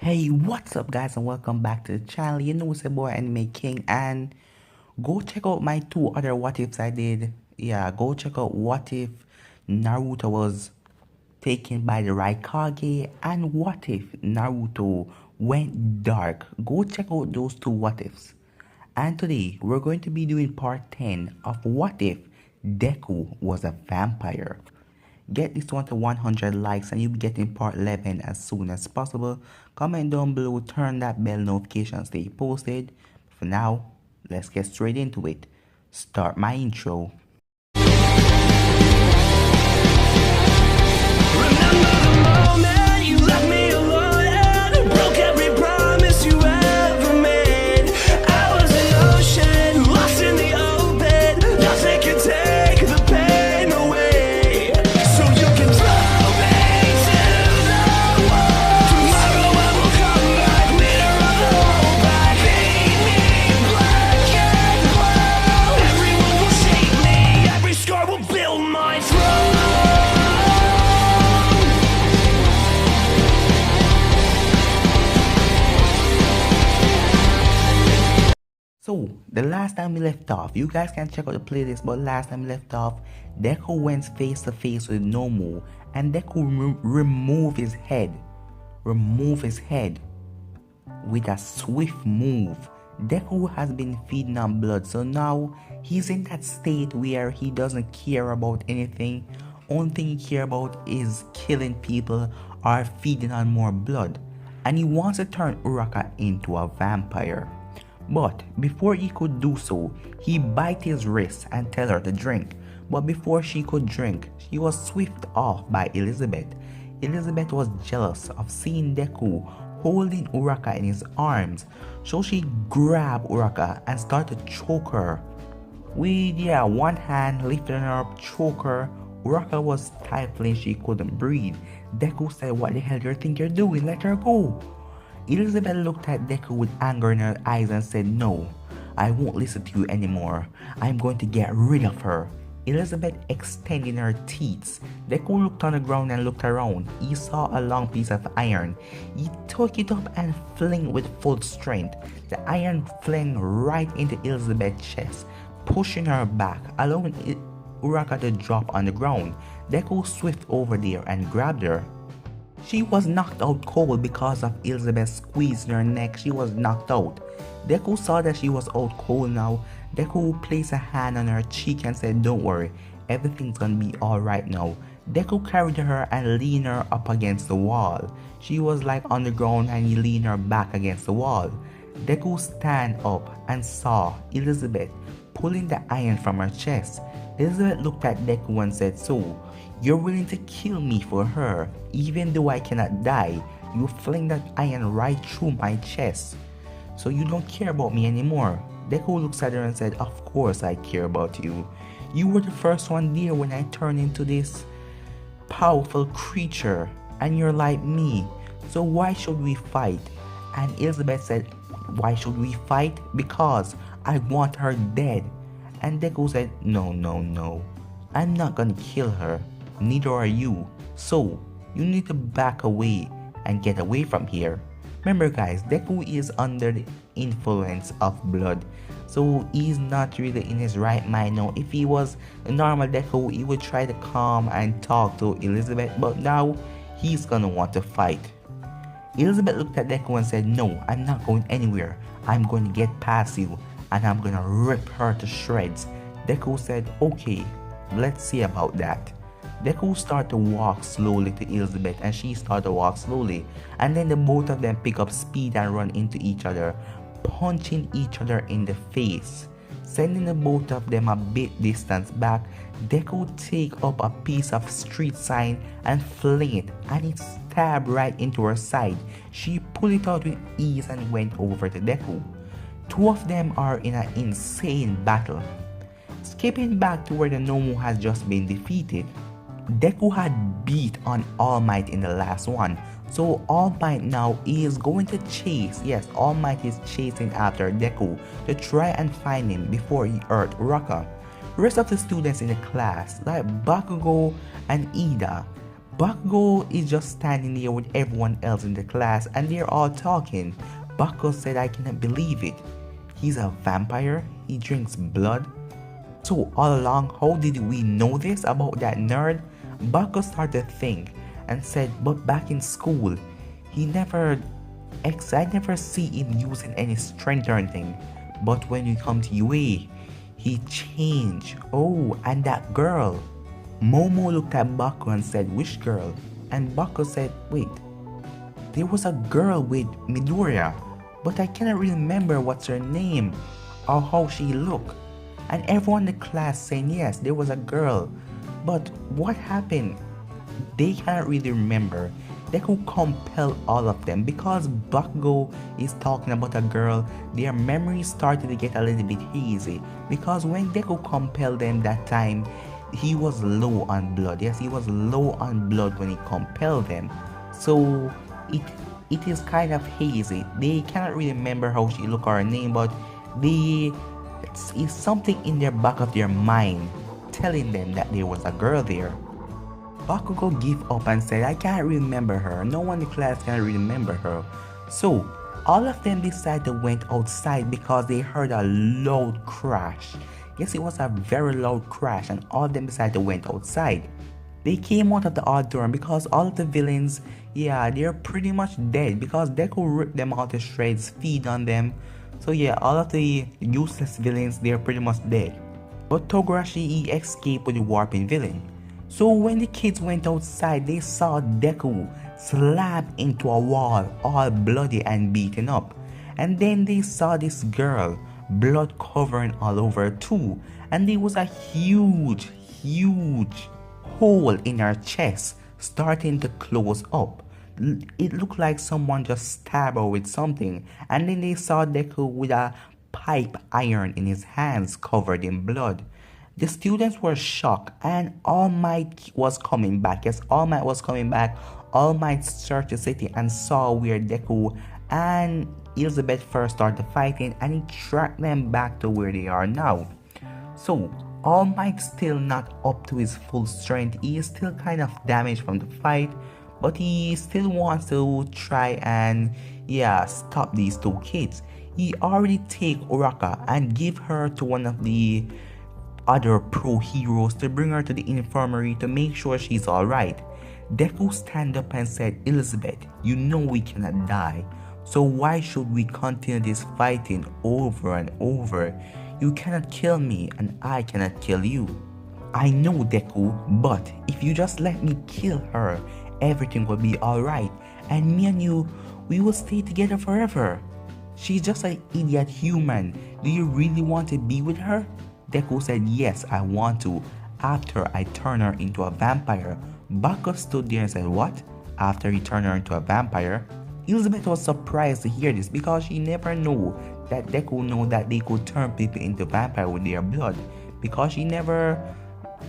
Hey, what's up guys and welcome back to the channel. You know it's your boy Anime King, and go check out my two other what ifs I did. Yeah, go check out what if Naruto was taken by the Raikage and what if Naruto went dark. Go check out those two what ifs. And today we're going to be doing part 10 of what if Deku was a vampire. Get this one to 100 likes and you'll be getting part 11 as soon as possible. Comment down below, turn that bell notification, stay posted. For now, let's get straight into it. Start my intro. Remember the moment you left me alone and broke every promise you ever made. I was an ocean, lost in the open. Nothing can take the pain away. So you can throw me to the wall. Tomorrow I will come back, leader of the whole pack. Paint me black and blue. Everyone will shake me, every scar will build my throne. So, the last time we left off, you guys can check out the playlist, but last time we left off, Deku went face to face with Nomu, and Deku removed his head. With a swift move. Deku has been feeding on blood, so now he's in that state where he doesn't care about anything. Only thing he cares about is killing people or feeding on more blood. And he wants to turn Uraka into a vampire. But before he could do so, he bite his wrist and tell her to drink. But before she could drink, she was swept off by Elizabeth. Elizabeth was jealous of seeing Deku holding Uraka in his arms, so she grabbed Uraka and started to choke her. With one hand lifting her up, choke her. Uraka was stifling, she couldn't breathe. Deku said, "What the hell do you think you're doing? Let her go." Elizabeth looked at Deku with anger in her eyes and said, "No, I won't listen to you anymore. I'm going to get rid of her." Elizabeth extended her teeth. Deku looked on the ground and looked around. He saw a long piece of iron. He took it up and flung with full strength. The iron flung right into Elizabeth's chest, pushing her back, allowing Uraka to drop on the ground. Deku swift over there and grabbed her. She was knocked out cold because of Elizabeth squeezing her neck. She was knocked out. Deku saw that she was out cold now. Deku placed a hand on her cheek and said, "Don't worry, everything's gonna be alright now." Deku carried her and leaned her up against the wall. She was like on the ground and he leaned her back against the wall. Deku stand up and saw Elizabeth pulling the iron from her chest. Elizabeth looked at Deku and said, "So, you're willing to kill me for her, even though I cannot die? You fling that iron right through my chest. So you don't care about me anymore?" Deku looks at her and said, "Of course I care about you. You were the first one there when I turned into this powerful creature, and you're like me. So why should we fight?" And Elizabeth said, "Why should we fight? Because I want her dead." And Deku said, No, I'm not gonna kill her. Neither are you. So you need to back away and get away from here." Remember guys, Deku is under the influence of blood, so he's not really in his right mind now. If he was a normal Deku, he would try to calm and talk to Elizabeth, but now he's gonna want to fight. Elizabeth looked at Deku and said, "No, I'm not going anywhere. I'm going to get past you and I'm gonna rip her to shreds." Deku said, "Okay, let's see about that." Deku started to walk slowly to Elizabeth and she started to walk slowly, and then the both of them pick up speed and run into each other, punching each other in the face, sending the both of them a bit distance back. Deku take up a piece of street sign and fling it, and it stabbed right into her side. She pulled it out with ease and went over to Deku. Two of them are in an insane battle. Skipping back to where the Nomu has just been defeated, Deku had beat on All Might in the last one, so All Might now is going to chase. Yes, All Might is chasing after Deku to try and find him before he hurt Uraka. Rest of the students in the class, like Bakugo and Ida, Bakugo is just standing there with everyone else in the class and they're all talking. Bakugo said, I cannot believe it. He's a vampire? He drinks blood? So all along, how did we know this about that nerd? Bakugo started to think and said, but back in school, I never see him using any strength or anything. But when we come to UA, he changed. Oh, and that girl. Momo looked at Bakugo and said, which girl? And Bakugo said, wait, there was a girl with Midoriya, but I cannot remember what's her name or how she looked. And everyone in the class saying, yes, there was a girl. But what happened? They cannot really remember. Deku compelled all of them because Bakugo is talking about a girl. Their memories started to get a little bit hazy because when Deku compelled them that time, he was low on blood. Yes, he was low on blood when he compelled them. So it is kind of hazy. They cannot really remember how she looked or her name, but it's something in their back of their mind telling them that there was a girl there. Bakugo gave up and said, I can't remember her. No one in the class can remember her. So all of them decided to went outside because they heard a loud crash. Yes, it was a very loud crash and all of them decided to went outside. They came out of the auditorium because all of the villains, yeah, they're pretty much dead because Deku ripped them out to shreds, feed on them. So yeah, all of the useless villains, they're pretty much dead. But Togarashi, he escaped with the warping villain. So when the kids went outside, they saw Deku slam into a wall, all bloody and beaten up. And then they saw this girl, blood covering all over too. And there was a huge hole in her chest starting to close up. It looked like someone just stabbed her with something. And then they saw Deku with a pipe iron in his hands covered in blood. The students were shocked and All Might was coming back. Yes, All Might was coming back. All Might searched the city and saw where Deku and Elizabeth first started fighting and he tracked them back to where they are now. So All Might's still not up to his full strength. He is still kind of damaged from the fight, but he still wants to try and stop these two kids. He already take Uraka and give her to one of the other pro heroes to bring her to the infirmary to make sure she's alright. Deku stand up and said, Elizabeth, you know we cannot die, so why should we continue this fighting over and over? You cannot kill me and I cannot kill you. I know, Deku, but if you just let me kill her, everything will be alright and me and you, we will stay together forever. She's just an idiot human. Do you really want to be with her? Deku said, yes, I want to, after I turn her into a vampire. Bakugo stood there and said, what? After he turned her into a vampire? Elizabeth was surprised to hear this because she never knew that Deku knew that they could turn people into vampire with their blood, because she never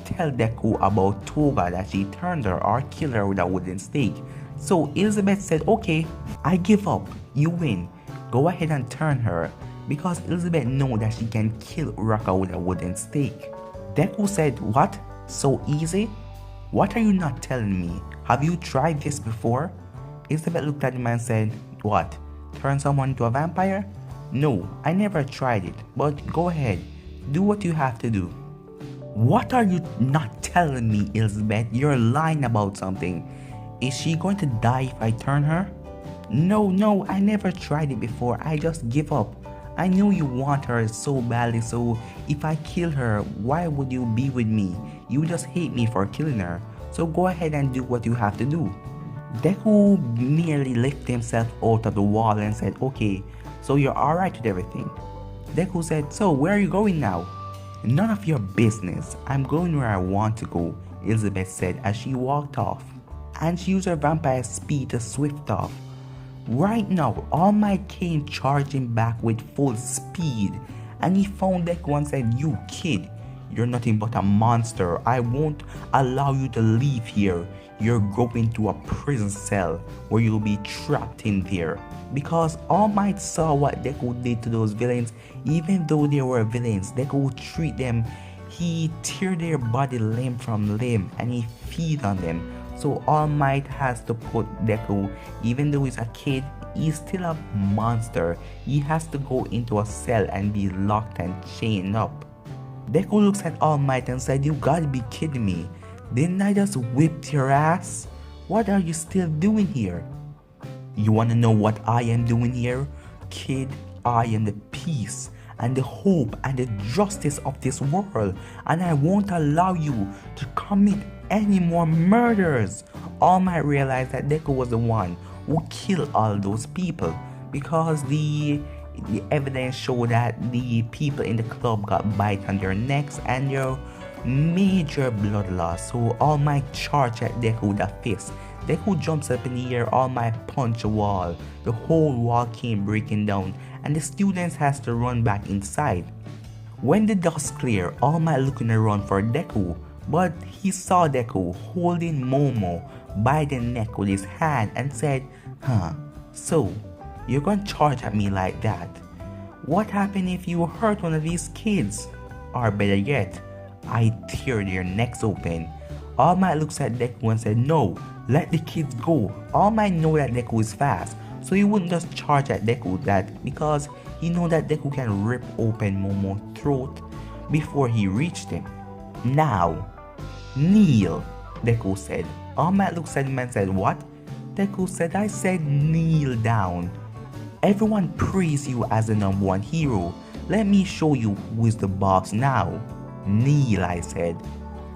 tell Deku about Toga that she turned her or killed her with a wooden stake. So Elizabeth said, okay, I give up, you win, go ahead and turn her, because Elizabeth knows that she can kill Uraka with a wooden stake. Deku said, what? So easy? What are you not telling me? Have you tried this before? Elizabeth looked at him and said, what? Turn someone into a vampire? No, I never tried it, but go ahead, do what you have to do. What are you not telling me, Elizabeth? You're lying about something. Is she going to die if I turn her? No, I never tried it before, I just give up. I know you want her so badly, so if I kill her, why would you be with me? You just hate me for killing her, so go ahead and do what you have to do. Deku nearly lifted himself out of the wall and said, okay, so you're alright with everything. Deku said, so where are you going now? None of your business, I'm going where I want to go, Elizabeth said as she walked off, and she used her vampire speed to swift off. Right now, All Might came charging back with full speed, and he found Deku and said, you kid, you're nothing but a monster. I won't allow you to leave here. You're going to a prison cell where you'll be trapped in there. Because All Might saw what Deku did to those villains. Even though they were villains, Deku would treat them, he tear their body limb from limb and he feed on them. So All Might has to put Deku, even though he's a kid, he's still a monster. He has to go into a cell and be locked and chained up. Deku looks at All Might and said, "You gotta be kidding me. Didn't I just whip your ass? What are you still doing here?" "You wanna know what I am doing here? Kid, I am the peace and the hope and the justice of this world, and I won't allow you to commit any more murders." All Might realized that Deku was the one who killed all those people because the evidence showed that the people in the club got bite on their necks and their major blood loss. So All Might charged at Deku with a fist. Deku jumps up in the air, All Might punch a wall. The whole wall came breaking down and the students has to run back inside. When the dust cleared, All Might looking around for Deku, but he saw Deku holding Momo by the neck with his hand and said, "So, you're gonna charge at me like that? What happened if you hurt one of these kids? Or better yet, I tear their necks open." All Might looks at Deku and said, "No, let the kids go." All Might know that Deku is fast, so he wouldn't just charge at Deku because he know that Deku can rip open Momo's throat before he reached him. "Now, kneel," Deku said. All Might looks at him and said, "What?" Deku said, "I said kneel down. Everyone praise you as the #1 hero. Let me show you who is the boss now. Kneel, I said."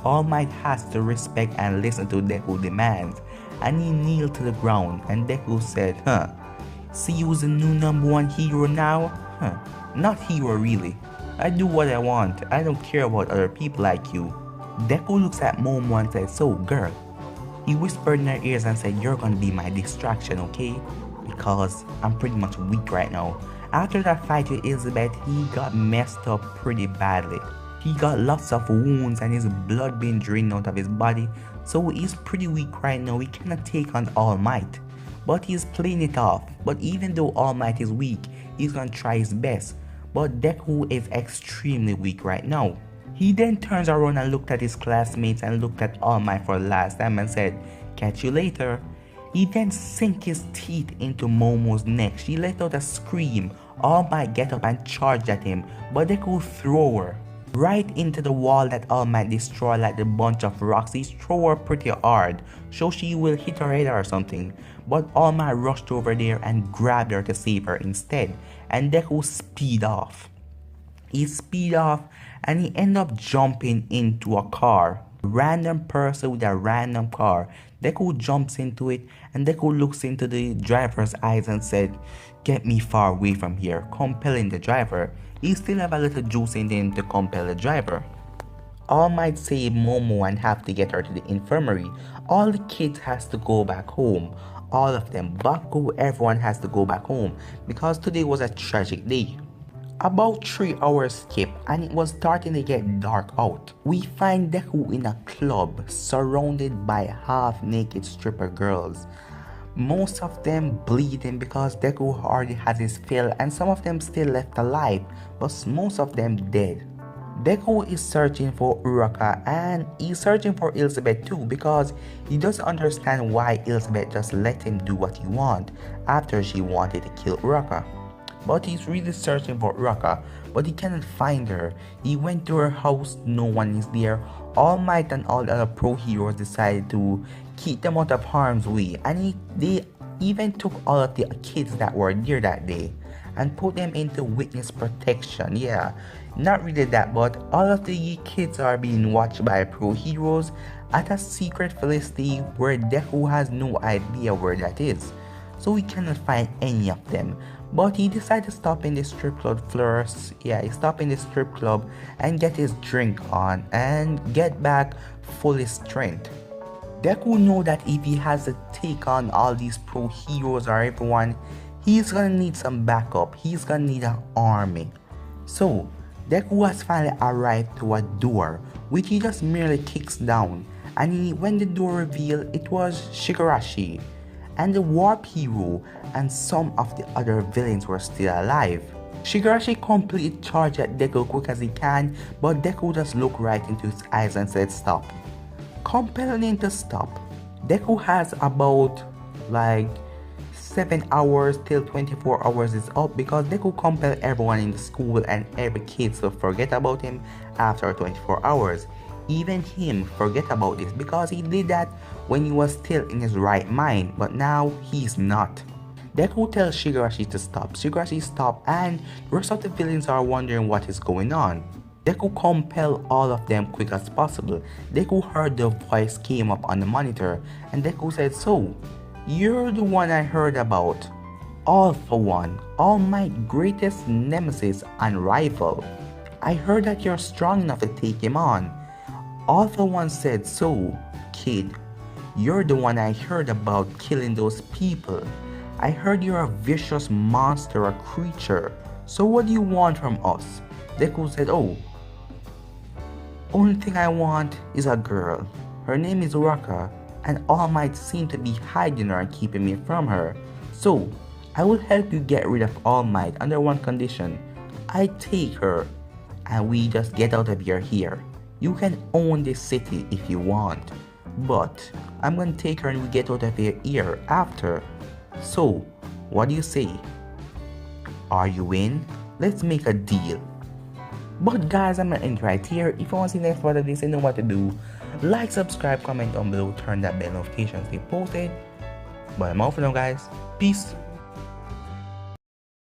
All Might has to respect and listen to Deku's demands, and he kneeled to the ground, and Deku said, "See who's the new #1 hero now? Not hero really. I do what I want. I don't care about other people like you." Deku looks at Momo and said, "So girl," he whispered in her ears and said, "You're gonna be my distraction, okay? Because I'm pretty much weak right now." After that fight with Elizabeth, he got messed up pretty badly. He got lots of wounds and his blood being drained out of his body, so he's pretty weak right now. He cannot take on All Might, but he's playing it off. But even though All Might is weak, he's gonna try his best. But Deku is extremely weak right now. He then turns around and looked at his classmates and looked at All Might for the last time and said, "Catch you later." He then sank his teeth into Momo's neck. She let out a scream. All Might get up and charged at him, but Deku threw her right into the wall that All Might destroyed like a bunch of rocks. He threw her pretty hard, so she will hit her head or something. But All Might rushed over there and grabbed her to save her instead, and Deku speed off. He speed off and he ended up jumping into a car. Random person with a random car. Deku jumps into it and Deku looks into the driver's eyes and said, "Get me far away from here," compelling the driver. He still have a little juice in him to compel the driver. All Might save Momo and have to get her to the infirmary. All the kids has to go back home. All of them, Baku, everyone has to go back home because today was a tragic day. About 3 hours skip and it was starting to get dark out. We find Deku in a club surrounded by half-naked stripper girls. Most of them bleeding because Deku already has his fill and some of them still left alive, but most of them dead. Deku is searching for Uraka and he's searching for Elizabeth too because he doesn't understand why Elizabeth just let him do what he want after she wanted to kill Uraka. But he's really searching for Uraka, but he cannot find her. He went to her house, no one is there. All Might and all the other pro heroes decided to keep them out of harm's way, and they even took all of the kids that were there that day and put them into witness protection. Yeah, not really that, but all of the kids are being watched by pro heroes at a secret facility where Deku has no idea where that is, so he cannot find any of them. But he decided to stop in the strip club first. Yeah, he stopped in the strip club and get his drink on and get back fully strength. Deku know that if he has to take on all these pro heroes or everyone, he's gonna need some backup. He's gonna need an army. So Deku has finally arrived to a door, which he just merely kicks down. And when the door revealed, it was Shigarashi and the Warp Hero and some of the other villains were still alive. Shigarashi completely charged at Deku quick as he can, but Deku just looked right into his eyes and said stop, compelling him to stop. Deku has about like 7 hours till 24 hours is up because Deku compelled everyone in the school and every kid to forget about him after 24 hours. Even him forget about this because he did that when he was still in his right mind, but now he's not. Deku tells Shigarashi to stop. Shigarashi stops and the rest of the villains are wondering what is going on. Deku compelled all of them quick as possible. Deku heard the voice came up on the monitor and Deku said, "So, you're the one I heard about. All for One, All Might's greatest nemesis and rival. I heard that you're strong enough to take him on." All for One said, "So, kid, you're the one I heard about killing those people. I heard you're a vicious monster, a creature. So what do you want from us?" Deku said, "Oh, only thing I want is a girl. Her name is Raka, and All Might seem to be hiding her and keeping me from her. So, I will help you get rid of All Might under one condition. I take her, and we just get out of here. You can own this city if you want, but I'm gonna take her and we get out of here after. So, what do you say? Are you in? Let's make a deal." But guys, I'm gonna end right here. If you want to see the next part of this, you know what to do. Like, subscribe, comment down below, turn that bell notification to be posted. But I'm out for now, guys. Peace.